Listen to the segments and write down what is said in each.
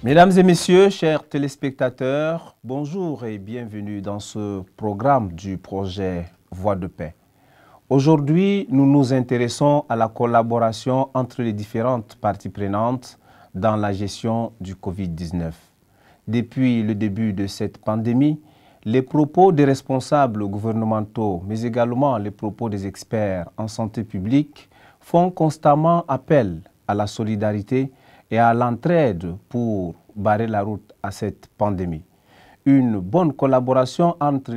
Mesdames et messieurs, chers téléspectateurs, bonjour et bienvenue dans ce programme du projet Voix de paix. Aujourd'hui, nous nous intéressons à la collaboration entre les différentes parties prenantes dans la gestion du Covid-19. Depuis le début de cette pandémie, les propos des responsables gouvernementaux, mais également les propos des experts en santé publique, font constamment appel à la solidarité et à l'entraide pour barrer la route à cette pandémie. Une bonne collaboration entre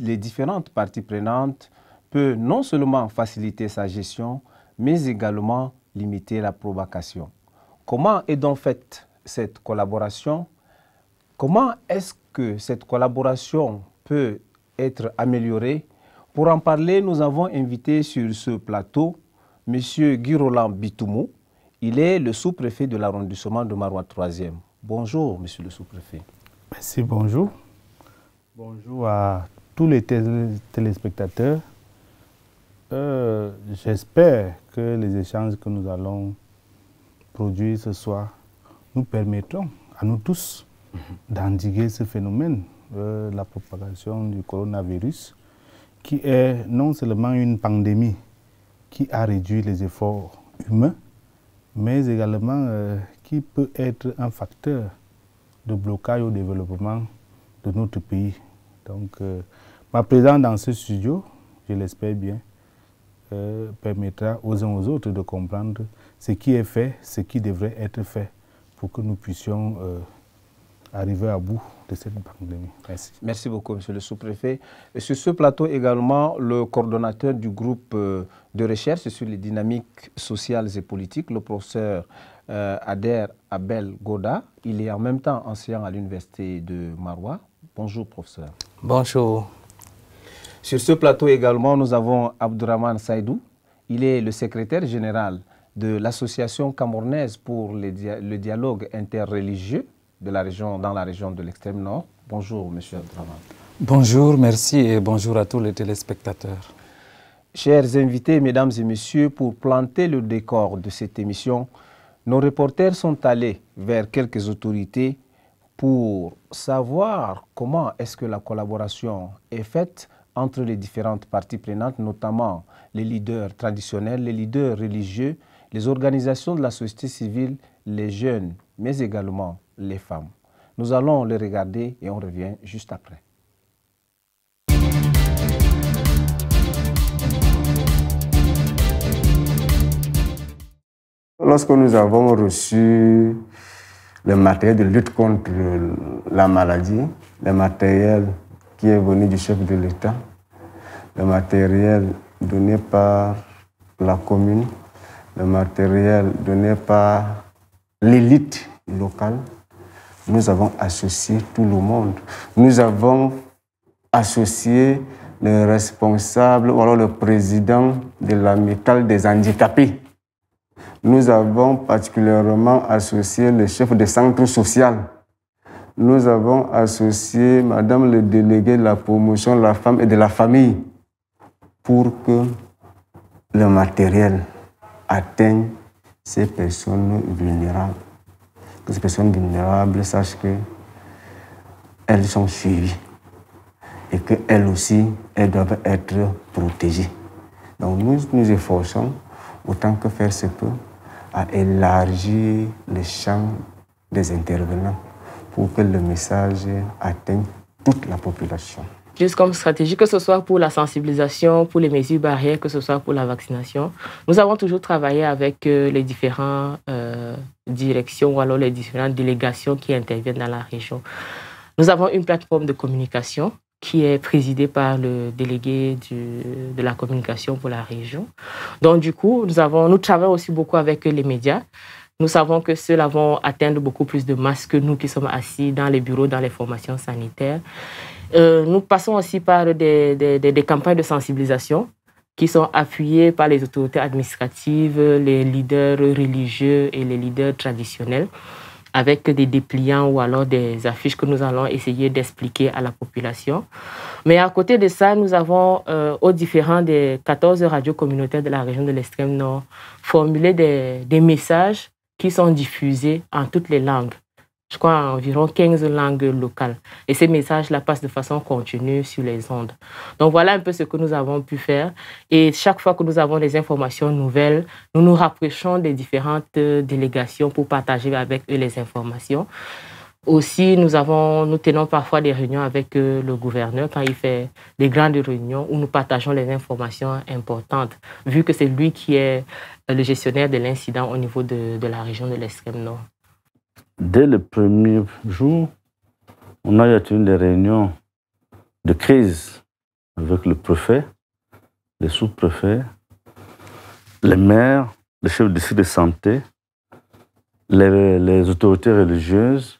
les différentes parties prenantes peut non seulement faciliter sa gestion, mais également limiter la provocation. Comment est donc faite cette collaboration? Comment est-ce que cette collaboration peut être améliorée? Pour en parler, nous avons invité sur ce plateau M. Guy Roland Bitoumou. Il est le sous-préfet de l'arrondissement de Maroua 3e. Bonjour, monsieur le sous-préfet. Merci, bonjour. Bonjour à tous les téléspectateurs. J'espère que les échanges que nous allons produire ce soir nous permettront à nous tous d'endiguer ce phénomène, la propagation du coronavirus, qui est non seulement une pandémie qui a réduit les efforts humains, mais également qui peut être un facteur de blocage au développement de notre pays. Donc, ma présence dans ce studio, je l'espère bien, permettra aux uns aux autres de comprendre ce qui est fait, ce qui devrait être fait pour que nous puissions arriver à bout de cette pandémie. Merci. Merci beaucoup, monsieur le sous-préfet. Sur ce plateau également, le coordonnateur du groupe de recherche sur les dynamiques sociales et politiques, le professeur Ader Abel Goda. Il est en même temps enseignant à l'université de Maroua. Bonjour, professeur. Bonjour. Sur ce plateau également, nous avons Abdourahmane Saïdou. Il est le secrétaire général de l'association camerounaise pour le dialogue interreligieux de la région, dans la région de l'extrême nord. Bonjour, monsieur Abdourahmane. Bonjour, merci et bonjour à tous les téléspectateurs. Chers invités, mesdames et messieurs, pour planter le décor de cette émission, nos reporters sont allés vers quelques autorités pour savoir comment est-ce que la collaboration est faite entre les différentes parties prenantes, notamment les leaders traditionnels, les leaders religieux, les organisations de la société civile, les jeunes, mais également les femmes. Nous allons les regarder et on revient juste après. Lorsque nous avons reçu le matériel de lutte contre la maladie, le matériel qui est venu du chef de l'État, le matériel donné par la commune, le matériel donné par l'élite locale, nous avons associé tout le monde. Nous avons associé le responsable ou alors le président de l'amicale des handicapés. Nous avons particulièrement associé le chef de centre social. Nous avons associé madame le délégué de la promotion de la femme et de la famille pour que le matériel atteigne ces personnes vulnérables. Que ces personnes vulnérables sachent qu'elles sont suivies et qu'elles aussi, elles doivent être protégées. Donc nous nous efforçons, autant que faire se peut, à élargir le champ des intervenants pour que le message atteigne toute la population. Juste comme stratégie, que ce soit pour la sensibilisation, pour les mesures barrières, que ce soit pour la vaccination, nous avons toujours travaillé avec les différentes directions ou alors les différentes délégations qui interviennent dans la région. Nous avons une plateforme de communication qui est présidée par le délégué de la communication pour la région. Donc du coup, nous travaillons aussi beaucoup avec les médias. Nous savons que ceux-là vont atteindre beaucoup plus de masse que nous qui sommes assis dans les bureaux, dans les formations sanitaires. Nous passons aussi par des campagnes de sensibilisation qui sont appuyées par les autorités administratives, les leaders religieux et les leaders traditionnels, avec des dépliants ou alors des affiches que nous allons essayer d'expliquer à la population. Mais à côté de ça, nous avons, aux différents des 14 radios communautaires de la région de l'extrême nord, formulé des messages qui sont diffusés en toutes les langues. je crois, environ 15 langues locales. Et ces messages-là passent de façon continue sur les ondes. Donc voilà un peu ce que nous avons pu faire. Et chaque fois que nous avons des informations nouvelles, nous nous rapprochons des différentes délégations pour partager avec eux les informations. Aussi, nous tenons parfois des réunions avec le gouverneur quand il fait des grandes réunions où nous partageons les informations importantes, vu que c'est lui qui est le gestionnaire de l'incident au niveau de la région de l'extrême nord. Dès le premier jour, on a eu des réunions de crise avec le préfet, les sous-préfets, les maires, les chefs de district de santé, les autorités religieuses,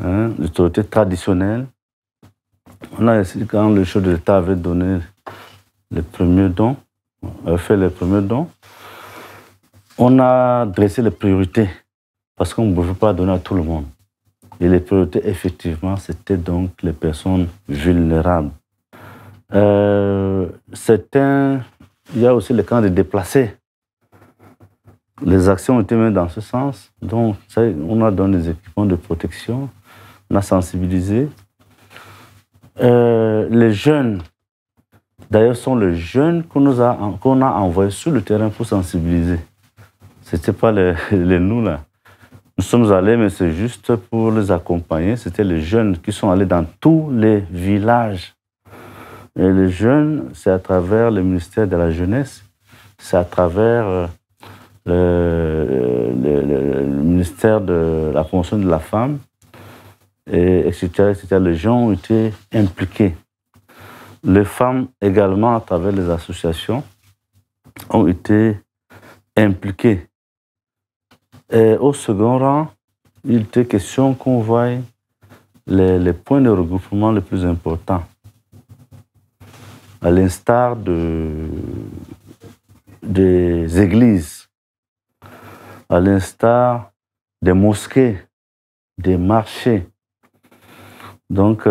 les autorités traditionnelles. On a essayé, quand le chef de l'État avait donné les premiers dons, on a dressé les priorités parce qu'on ne pouvait pas donner à tout le monde. Et les priorités, effectivement, c'était donc les personnes vulnérables. Il y a aussi les camps de déplacés. Les actions ont été menées dans ce sens. Donc, on a donné des équipements de protection, on a sensibilisé. Les jeunes, d'ailleurs, sont les jeunes qu'on a envoyés sur le terrain pour sensibiliser. Ce n'était pas les nous, là. Nous sommes allés, mais c'est juste pour les accompagner. C'était les jeunes qui sont allés dans tous les villages. Et les jeunes, c'est à travers le ministère de la Jeunesse, c'est à travers le ministère de la Promotion de la Femme, etc., etc. Les gens ont été impliqués. Les femmes également, à travers les associations, ont été impliquées. Et au second rang, il était question qu'on voie les points de regroupement les plus importants. À l'instar des églises, à l'instar des mosquées, des marchés. Donc,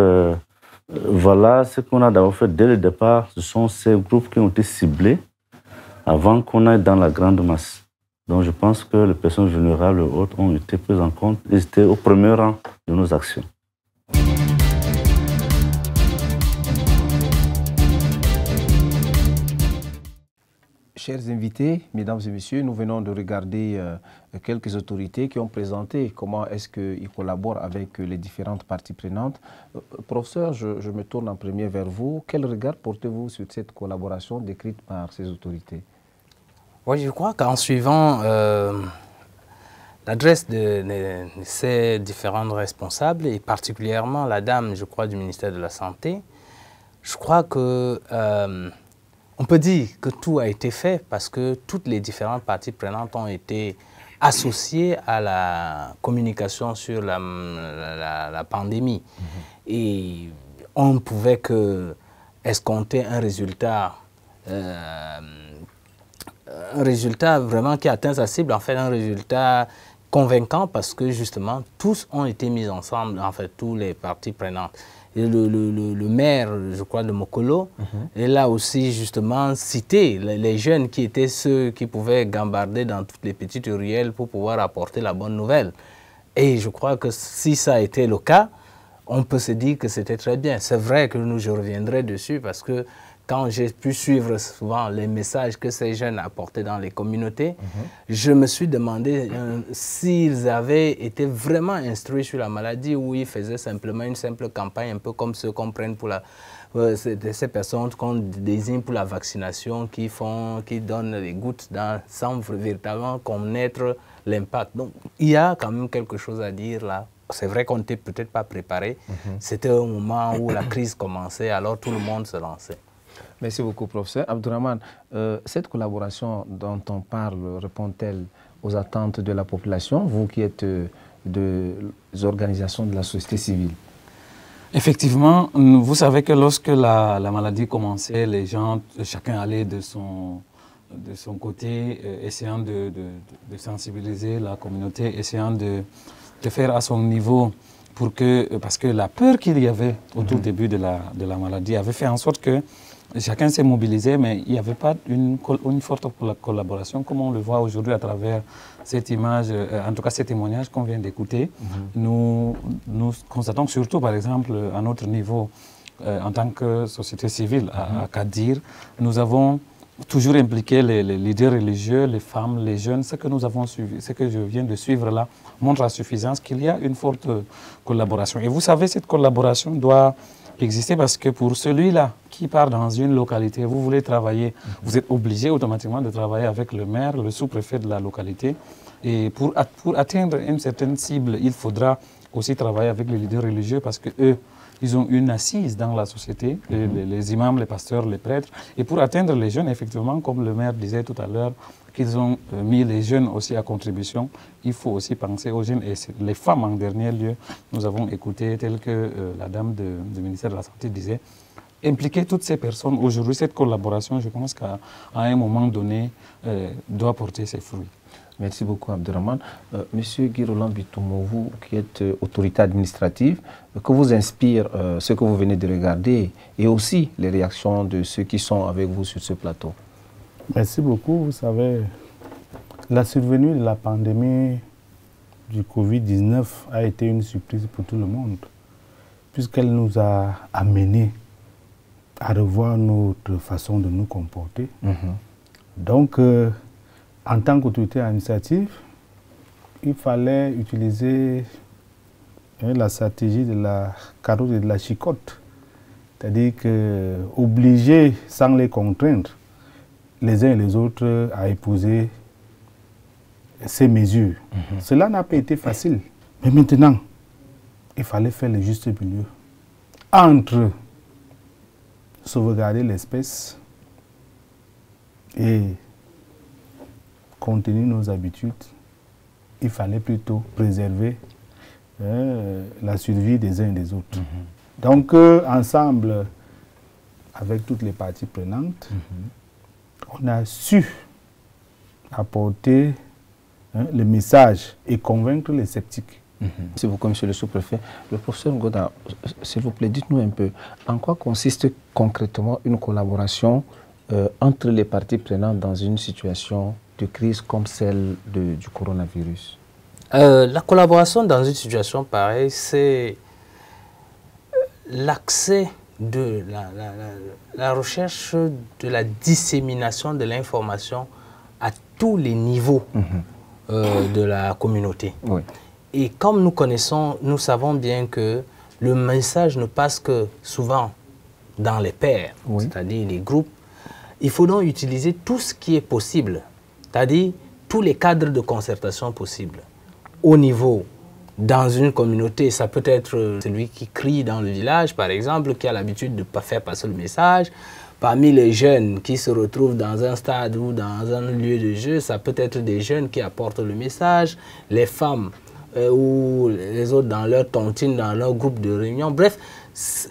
voilà ce qu'on a d'abord fait dès le départ. Ce sont ces groupes qui ont été ciblés avant qu'on aille dans la grande masse. Donc, je pense que les personnes vulnérables et autres ont été prises en compte. Ils étaient au premier rang de nos actions. Chers invités, mesdames et messieurs, nous venons de regarder quelques autorités qui ont présenté comment est-ce qu'ils collaborent avec les différentes parties prenantes. Professeur, je me tourne en premier vers vous. Quel regard portez-vous sur cette collaboration décrite par ces autorités? Oui, je crois qu'en suivant l'adresse de ces différents responsables, et particulièrement la dame, je crois, du ministère de la Santé, je crois que on peut dire que tout a été fait parce que toutes les différentes parties prenantes ont été associées à la communication sur la pandémie. Et on ne pouvait que escompter un résultat vraiment qui atteint sa cible, en fait un résultat convaincant parce que justement tous ont été mis ensemble, en fait tous les parties prenantes. Et le maire, je crois, de Mokolo, il a aussi justement cité les jeunes qui étaient ceux qui pouvaient gambarder dans toutes les petites ruelles pour pouvoir apporter la bonne nouvelle. Et je crois que si ça a été le cas, on peut se dire que c'était très bien. C'est vrai que je reviendrai dessus parce que quand j'ai pu suivre souvent les messages que ces jeunes apportaient dans les communautés, je me suis demandé s'ils avaient été vraiment instruits sur la maladie ou ils faisaient simplement une simple campagne, un peu comme ceux qu'on prenne pour ces personnes qu'on désigne pour la vaccination, qui donnent les gouttes sans véritablement connaître l'impact. Donc, il y a quand même quelque chose à dire là. C'est vrai qu'on n'était peut-être pas préparé. C'était au moment où la crise commençait, alors tout le monde se lançait. Merci beaucoup, professeur. Abdourahmane, cette collaboration dont on parle répond-elle aux attentes de la population, vous qui êtes des organisations de la société civile? Effectivement, vous savez que lorsque la maladie commençait, les gens, chacun allait de son côté, essayant de sensibiliser la communauté, essayant de faire à son niveau, parce que la peur qu'il y avait au tout début de la maladie avait fait en sorte que chacun s'est mobilisé, mais il n'y avait pas une forte collaboration, comme on le voit aujourd'hui à travers cette image, en tout cas ces témoignages qu'on vient d'écouter. Nous constatons surtout, par exemple, à notre niveau, en tant que société civile à Kadir, nous avons toujours impliqué les leaders religieux, les femmes, les jeunes. Ce que nous avons suivi, ce que je viens de suivre là, montre à suffisance qu'il y a une forte collaboration. Et vous savez, cette collaboration doit exister parce que pour celui-là qui part dans une localité, vous voulez travailler, vous êtes obligé automatiquement de travailler avec le maire, le sous-préfet de la localité. Et pour atteindre une certaine cible, il faudra aussi travailler avec les leaders religieux parce que eux, ils ont une assise dans la société, les imams, les pasteurs, les prêtres. Et pour atteindre les jeunes, effectivement, comme le maire disait tout à l'heure, qu'ils ont mis les jeunes aussi à contribution, il faut aussi penser aux jeunes. Et les femmes, en dernier lieu, nous avons écouté, tel que la dame du ministère de la Santé disait, impliquer toutes ces personnes. Aujourd'hui, cette collaboration, je pense qu'à un moment donné, doit porter ses fruits. Merci beaucoup, Abderrahmane. Monsieur Guy Roland Bitoumo, vous qui êtes autorité administrative, que vous inspire ce que vous venez de regarder et aussi les réactions de ceux qui sont avec vous sur ce plateau? Merci beaucoup. Vous savez, la survenue de la pandémie du Covid-19 a été une surprise pour tout le monde, puisqu'elle nous a amenés à revoir notre façon de nous comporter. Donc, en tant qu'autorité administrative, il fallait utiliser la stratégie de la carotte et de la chicotte. C'est-à-dire qu'obliger, sans les contraindre, les uns et les autres à épouser ces mesures. Cela n'a pas été facile. Mais maintenant, il fallait faire le juste milieu entre sauvegarder l'espèce et contenir nos habitudes. Il fallait plutôt préserver la survie des uns et des autres. Donc, ensemble, avec toutes les parties prenantes, on a su apporter le message et convaincre les sceptiques. Merci beaucoup, monsieur le sous-préfet. Le professeur Ngoda, s'il vous plaît, dites-nous un peu, en quoi consiste concrètement une collaboration entre les parties prenantes dans une situation de crise comme celle du coronavirus? La collaboration dans une situation pareille, c'est l'accès de la recherche de la dissémination de l'information à tous les niveaux de la communauté. Oui. Et comme nous connaissons, nous savons bien que le message ne passe que souvent dans les pairs, c'est-à-dire les groupes. Il faut donc utiliser tout ce qui est possible, c'est-à-dire tous les cadres de concertation possibles. Au niveau, dans une communauté, ça peut être celui qui crie dans le village, par exemple, qui a l'habitude de faire passer le message. Parmi les jeunes qui se retrouvent dans un stade ou dans un lieu de jeu, ça peut être des jeunes qui apportent le message, les femmes ou les autres dans leur tontine, dans leur groupe de réunion. Bref,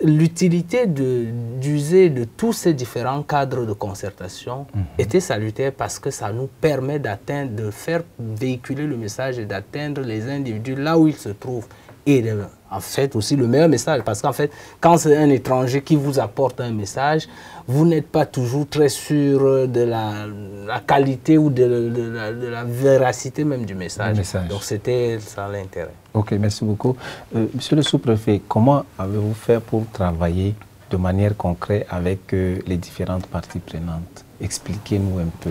l'utilité d'user de tous ces différents cadres de concertation était salutaire parce que ça nous permet d'atteindre, de faire véhiculer le message et d'atteindre les individus là où ils se trouvent. Et en fait aussi le meilleur message, parce qu'en fait, quand c'est un étranger qui vous apporte un message, vous n'êtes pas toujours très sûr de la qualité ou de la véracité même du message. Donc c'était ça l'intérêt. Ok, merci beaucoup. Monsieur le sous-préfet, comment avez-vous fait pour travailler de manière concrète avec les différentes parties prenantes? Expliquez-nous un peu.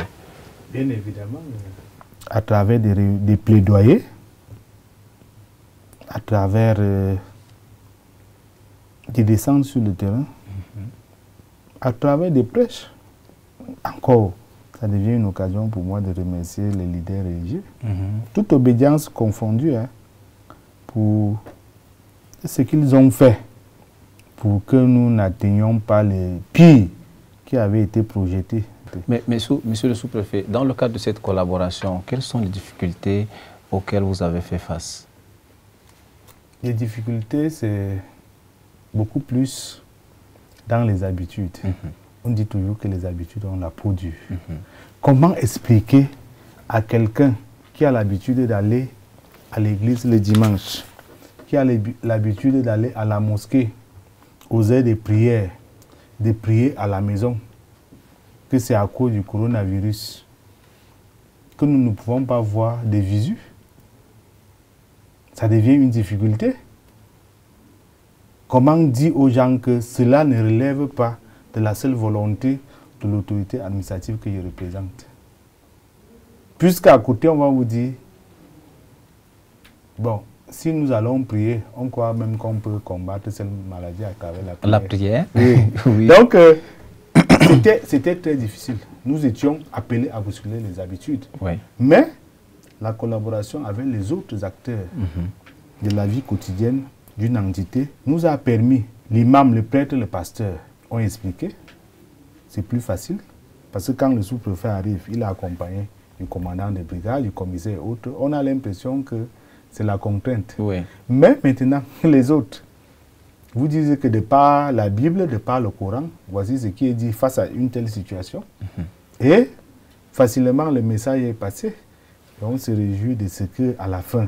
Bien évidemment, à travers des plaidoyers, à travers des descentes sur le terrain, à travers des prêches. Encore, ça devient une occasion pour moi de remercier les leaders religieux, toute obédience confondue, pour ce qu'ils ont fait pour que nous n'atteignions pas les pires qui avaient été projetés. Mais monsieur le sous-préfet, dans le cadre de cette collaboration, quelles sont les difficultés auxquelles vous avez fait face? Les difficultés, c'est beaucoup plus dans les habitudes. On dit toujours que les habitudes ont la peau dure. Comment expliquer à quelqu'un qui a l'habitude d'aller à l'église le dimanche, qui a l'habitude d'aller à la mosquée aux heures de prière, de prier à la maison, que c'est à cause du coronavirus que nous ne pouvons pas voir des visus, ça devient une difficulté. Comment dire aux gens que cela ne relève pas de la seule volonté de l'autorité administrative que je représente? Puisqu'à côté, on va vous dire, bon, si nous allons prier, on croit même qu'on peut combattre cette maladie à travers la prière. La prière. Oui. Oui. Donc, c'était très difficile. Nous étions appelés à bousculer les habitudes. Oui. Mais la collaboration avec les autres acteurs de la vie quotidienne d'une entité nous a permis, l'imam, le prêtre, le pasteur ont expliqué, c'est plus facile, parce que quand le sous-préfet arrive, il est accompagné du commandant de brigade, du commissaire et autres, on a l'impression que c'est la contrainte. Oui. Mais maintenant, les autres, vous disiez que de par la Bible, de par le Coran, voici ce qui est dit face à une telle situation. Et facilement, le message est passé. Et on se réjouit de ce qu'à la fin,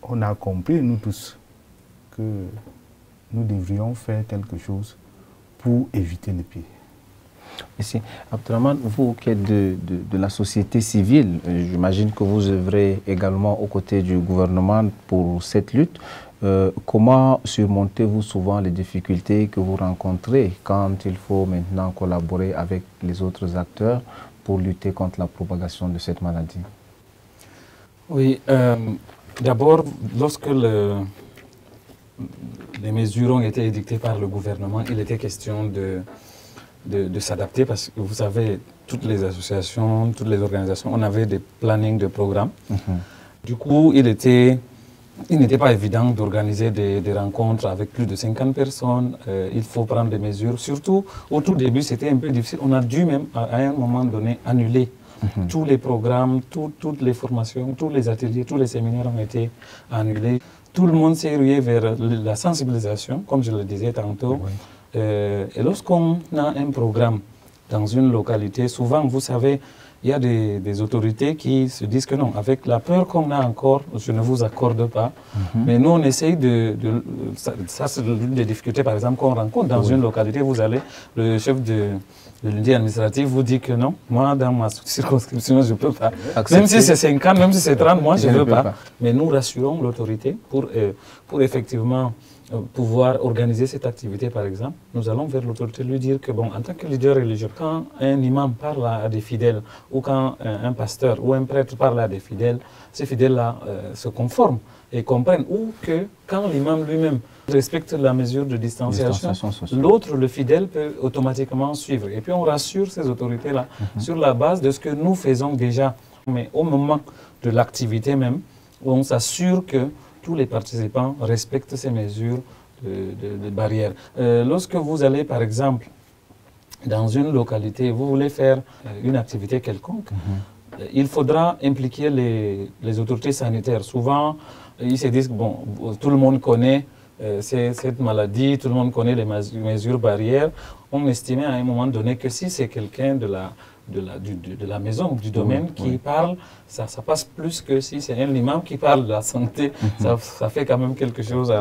on a compris, nous tous, que nous devrions faire quelque chose pour éviter le pire. Merci. Abdraman, vous qui êtes de la société civile, j'imagine que vous œuvrez également aux côtés du gouvernement pour cette lutte. Comment surmontez-vous souvent les difficultés que vous rencontrez quand il faut maintenant collaborer avec les autres acteurs pour lutter contre la propagation de cette maladie? Oui, d'abord, lorsque les mesures ont été édictées par le gouvernement, il était question de s'adapter parce que vous savez, toutes les associations, toutes les organisations, on avait des plannings de programmes. Du coup, il n'était pas évident d'organiser des rencontres avec plus de 50 personnes. Il faut prendre des mesures. Surtout, au tout début, c'était un peu difficile. On a dû même, à un moment donné, annuler tous les programmes, toutes les formations, tous les ateliers, tous les séminaires ont été annulés. Tout le monde s'est rué vers la sensibilisation, comme je le disais tantôt. Et lorsqu'on a un programme dans une localité, souvent, vous savez, il y a des autorités qui se disent que non, avec la peur qu'on a encore, je ne vous accorde pas. Mais nous, on essaye ça c'est l'une des difficultés, par exemple, qu'on rencontre dans une localité. Vous allez, le chef de l'unité administrative vous dit que non, moi, dans ma circonscription, je ne peux pas. Même si c'est 50, même si c'est 30, moi, je ne veux pas. Mais nous rassurons l'autorité pour effectivement pouvoir organiser cette activité, par exemple. Nous allons vers l'autorité lui dire que, bon, en tant que leader religieux, quand un imam parle à des fidèles, ou quand un pasteur ou un prêtre parle à des fidèles, ces fidèles-là se conforment et comprennent, ou que quand l'imam lui-même respecte la mesure de distanciation, l'autre, le fidèle, peut automatiquement suivre. Et puis on rassure ces autorités-là sur la base de ce que nous faisons déjà. Mais au moment de l'activité même, on s'assure que tous les participants respectent ces mesures de barrière. Lorsque vous allez, par exemple, dans une localité, vous voulez faire une activité quelconque, il faudra impliquer les autorités sanitaires. Souvent, ils se disent, bon, tout le monde connaît cette maladie, tout le monde connaît les mesures barrières. On estimait à un moment donné que si c'est quelqu'un de la maison, du domaine qui parle, ça passe plus que si c'est un imam qui parle de la santé. Ça fait quand même quelque chose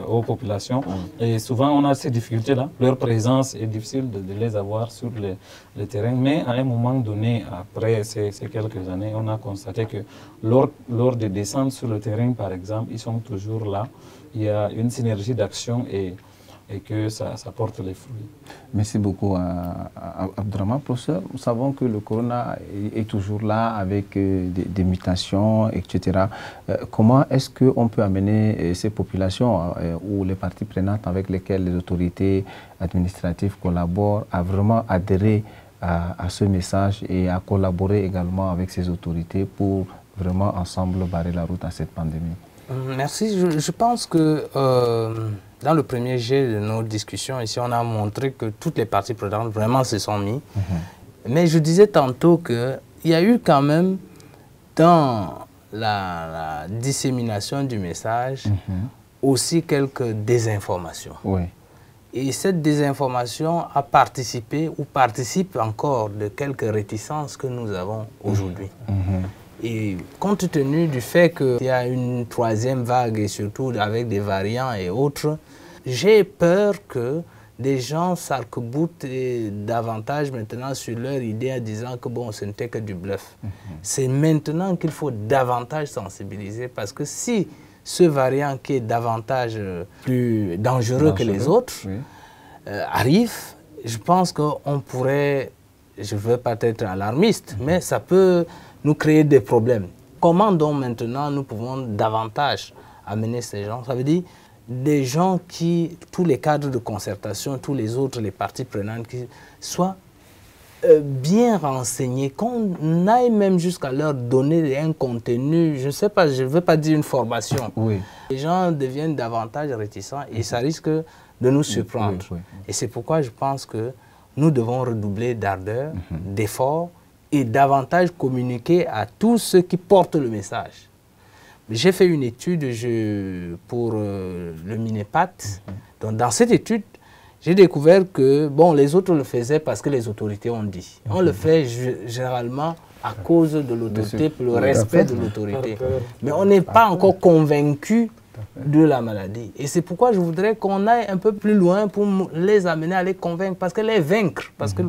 aux populations. Et souvent, on a ces difficultés-là. Leur présence est difficile de les avoir sur le terrain. Mais à un moment donné, après ces quelques années, on a constaté que lors des descentes sur le terrain, par exemple, ils sont toujours là. Il y a une synergie d'action et que ça porte les fruits. Merci beaucoup, Abdraman. Professeur, nous savons que le corona est toujours là avec des mutations, etc. Comment est-ce qu'on peut amener ces populations ou les parties prenantes avec lesquelles les autorités administratives collaborent à vraiment adhérer à ce message et à collaborer également avec ces autorités pour vraiment ensemble barrer la route à cette pandémie? Merci. Je pense que dans le premier jet de nos discussions ici, on a montré que toutes les parties prenantes vraiment se sont mis. Mais je disais tantôt qu'il y a eu quand même dans la dissémination du message aussi quelques désinformations. Et cette désinformation a participé ou participe encore de quelques réticences que nous avons aujourd'hui. Et compte tenu du fait qu'il y a une troisième vague et surtout avec des variants et autres, j'ai peur que des gens s'arc-boutent davantage maintenant sur leur idée en disant que bon, ce n'était que du bluff. C'est maintenant qu'il faut davantage sensibiliser parce que si ce variant qui est davantage plus dangereux que les autres arrive, je pense qu'on pourrait, je ne veux pas être alarmiste, mais ça peut nous créer des problèmes. Comment donc maintenant nous pouvons davantage amener ces gens? Ça veut dire des gens qui, tous les cadres de concertation, tous les autres, les parties prenantes, qui soient bien renseignés, qu'on aille même jusqu'à leur donner un contenu, je ne sais pas, je ne veux pas dire une formation. Oui. Les gens deviennent davantage réticents et ça risque de nous surprendre. Et c'est pourquoi je pense que nous devons redoubler d'ardeur, d'efforts et davantage communiquer à tous ceux qui portent le message. J'ai fait une étude pour le Minepat. Donc, dans cette étude, j'ai découvert que bon, les autres le faisaient parce que les autorités ont dit. On le fait généralement à cause de l'autorité, pour le respect de l'autorité. Mais on n'est pas encore convaincu de la maladie. Et c'est pourquoi je voudrais qu'on aille un peu plus loin pour les amener à les convaincre, parce que les vaincre, parce que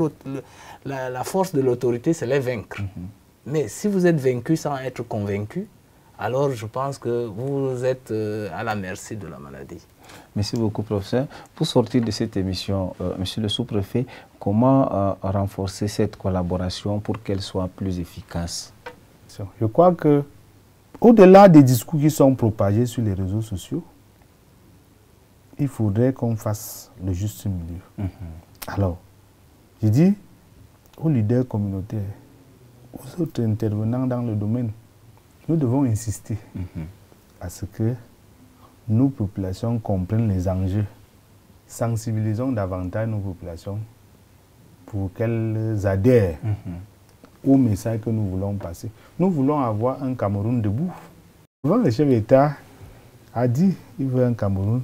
la force de l'autorité, c'est les vaincre. Mais si vous êtes vaincu sans être convaincu, alors je pense que vous êtes à la merci de la maladie. Merci beaucoup, professeur. Pour sortir de cette émission, monsieur le sous-préfet, comment renforcer cette collaboration pour qu'elle soit plus efficace? Je crois que au-delà des discours qui sont propagés sur les réseaux sociaux, il faudrait qu'on fasse le juste milieu. Alors, je dis aux leaders communautaires, aux autres intervenants dans le domaine, nous devons insister à ce que nos populations comprennent les enjeux. Sensibilisons davantage nos populations pour qu'elles adhèrent au message que nous voulons passer. Nous voulons avoir un Cameroun debout. Souvent, le chef d'État a dit qu'il veut un Cameroun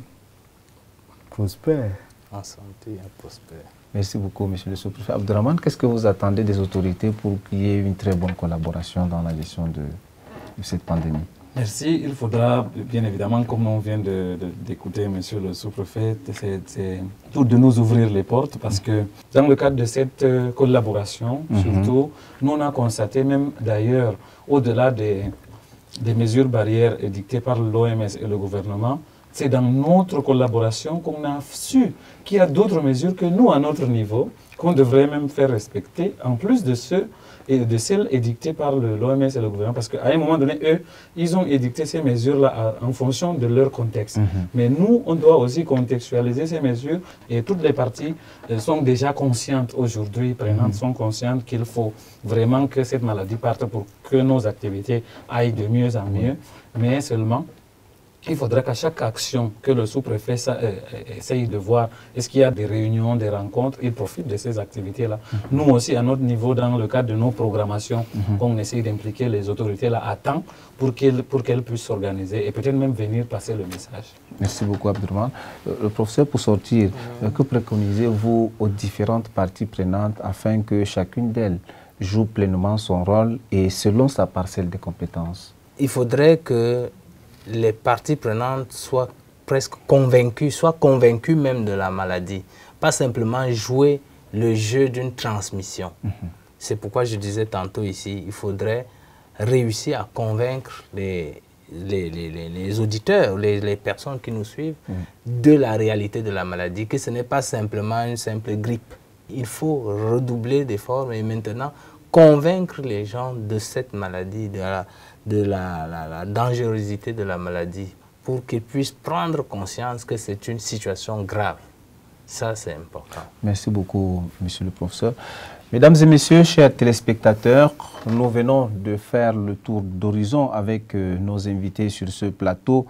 prospère. En santé et prospère. Merci beaucoup, monsieur le sous-préfet. Abdourahmane, qu'est-ce que vous attendez des autorités pour qu'il y ait une très bonne collaboration dans la gestion de cette pandémie? Merci. Il faudra, bien évidemment, comme on vient d'écouter monsieur le sous-préfet, c'est tout de nous ouvrir les portes parce que dans le cadre de cette collaboration, surtout, nous on a constaté même d'ailleurs, au-delà des mesures barrières édictées par l'OMS et le gouvernement, c'est dans notre collaboration qu'on a su qu'il y a d'autres mesures que nous, à notre niveau, qu'on devrait même faire respecter, en plus de ceux et de celles édictées par l'OMS et le gouvernement. Parce qu'à un moment donné, eux, ils ont édicté ces mesures-là en fonction de leur contexte. Mais nous, on doit aussi contextualiser ces mesures et toutes les parties sont déjà conscientes aujourd'hui, prenantes, sont conscientes qu'il faut vraiment que cette maladie parte pour que nos activités aillent de mieux en mieux. Mais seulement, il faudra qu'à chaque action que le sous-préfet essaye de voir, est-ce qu'il y a des réunions, des rencontres, il profite de ces activités-là. Nous aussi, à notre niveau, dans le cadre de nos programmations, qu'on essaye d'impliquer les autorités-là à temps pour qu'elles puissent s'organiser et peut-être même venir passer le message. Merci beaucoup, Abdourahmane. Le professeur, pour sortir, que préconisez-vous aux différentes parties prenantes afin que chacune d'elles joue pleinement son rôle et selon sa parcelle de compétences? Il faudrait que les parties prenantes soient presque convaincues même de la maladie. Pas simplement jouer le jeu d'une transmission. C'est pourquoi je disais tantôt ici, il faudrait réussir à convaincre les auditeurs, les personnes qui nous suivent, de la réalité de la maladie, que ce n'est pas simplement une simple grippe. Il faut redoubler d'efforts et maintenant convaincre les gens de cette maladie, de la dangerosité de la maladie, pour qu'ils puissent prendre conscience que c'est une situation grave. Ça, c'est important. Merci beaucoup, monsieur le professeur. Mesdames et messieurs, chers téléspectateurs, nous venons de faire le tour d'horizon avec nos invités sur ce plateau.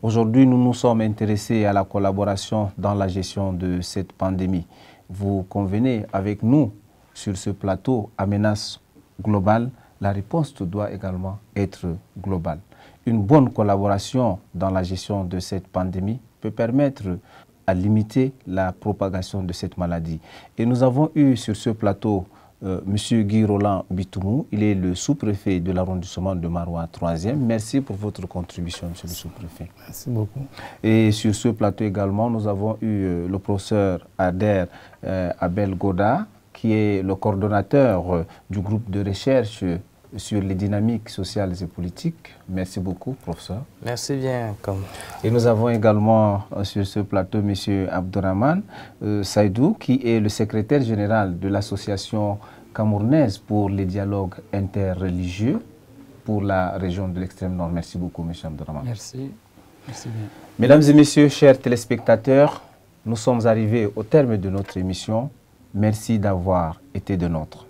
Aujourd'hui, nous nous sommes intéressés à la collaboration dans la gestion de cette pandémie. Vous convenez avec nous sur ce plateau à menace globale, la réponse doit également être globale. Une bonne collaboration dans la gestion de cette pandémie peut permettre à limiter la propagation de cette maladie. Et nous avons eu sur ce plateau Monsieur Guy Roland Bitoumou. Il est le sous-préfet de l'arrondissement de Maroua 3e. Merci pour votre contribution, monsieur le sous-préfet. Merci beaucoup. Et sur ce plateau également, nous avons eu le professeur Ader Abel Goda, qui est le coordonnateur du groupe de recherche sur les dynamiques sociales et politiques. Merci beaucoup, professeur. Merci bien. Et nous avons également sur ce plateau M. Abdourahmane Saïdou, qui est le secrétaire général de l'association camerounaise pour les dialogues interreligieux pour la région de l'extrême nord. Merci beaucoup, M. Abdourahmane. Merci. Merci bien. Mesdames et messieurs, chers téléspectateurs, nous sommes arrivés au terme de notre émission. Merci d'avoir été de nôtres.